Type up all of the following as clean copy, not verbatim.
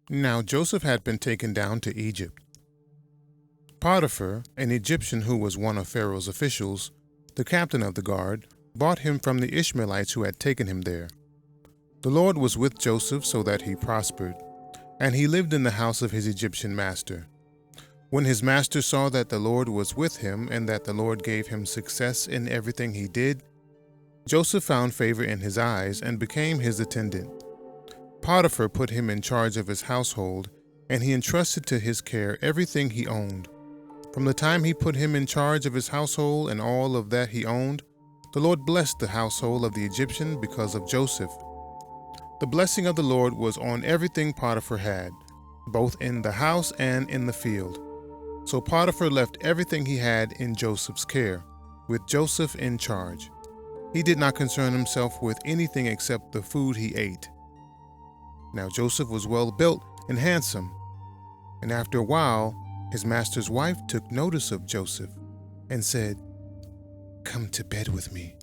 Now Joseph had been taken down to Egypt. Potiphar, an Egyptian who was one of Pharaoh's officials, the captain of the guard, bought him from the Ishmaelites who had taken him there. The Lord was with Joseph so that he prospered, and he lived in the house of his Egyptian master. When his master saw that the Lord was with him and that the Lord gave him success in everything he did, Joseph found favor in his eyes and became his attendant. Potiphar put him in charge of his household, and he entrusted to his care everything he owned. From the time he put him in charge of his household and all of that he owned, the Lord blessed the household of the Egyptian because of Joseph. The blessing of the Lord was on everything Potiphar had, both in the house and in the field. So Potiphar left everything he had in Joseph's care, with Joseph in charge. He did not concern himself with anything except the food he ate. Now Joseph was well built and handsome, and after a while, his master's wife took notice of Joseph and said, "Come to bed with me."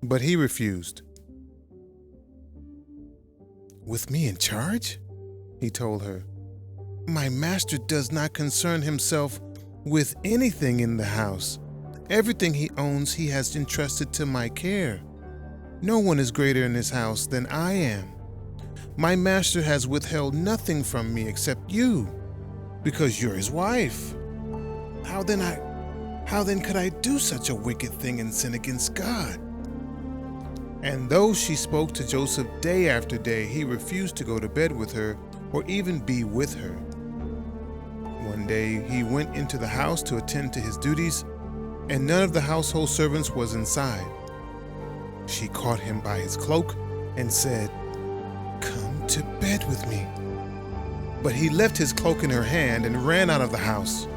But he refused. "With me in charge?" he told her. "My master does not concern himself with anything in the house. Everything he owns he has entrusted to my care. No one is greater in his house than I am. My master has withheld nothing from me except you, because you're his wife. How then could I do such a wicked thing and sin against God?" And though she spoke to Joseph day after day, he refused to go to bed with her or even be with her. One day he went into the house to attend to his duties, and none of the household servants was inside. She caught him by his cloak and said, "Come to bed with me." But he left his cloak in her hand and ran out of the house.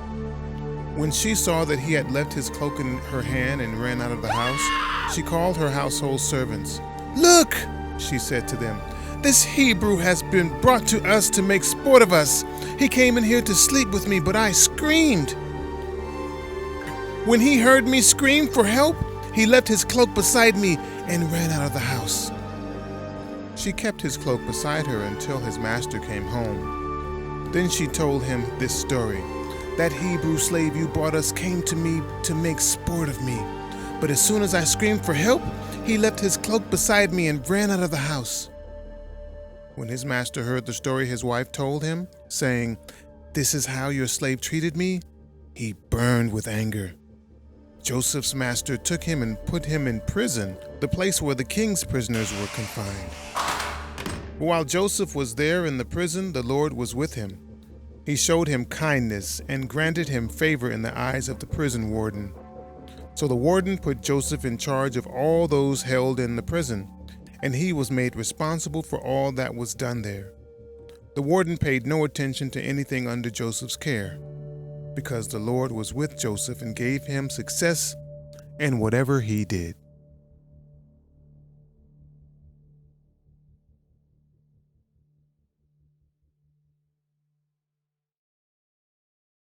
When she saw that he had left his cloak in her hand and ran out of the house, she called her household servants. "Look," she said to them, "this Hebrew has been brought to us to make sport of us. He came in here to sleep with me, but I screamed. When he heard me scream for help, he left his cloak beside me and ran out of the house." She kept his cloak beside her until his master came home. Then she told him this story. "That Hebrew slave you brought us came to me to make sport of me. But as soon as I screamed for help, he left his cloak beside me and ran out of the house." When his master heard the story his wife told him, saying, "This is how your slave treated me," he burned with anger. Joseph's master took him and put him in prison, the place where the king's prisoners were confined. While Joseph was there in the prison, the Lord was with him. He showed him kindness and granted him favor in the eyes of the prison warden. So the warden put Joseph in charge of all those held in the prison, and he was made responsible for all that was done there. The warden paid no attention to anything under Joseph's care, because the Lord was with Joseph and gave him success in whatever he did.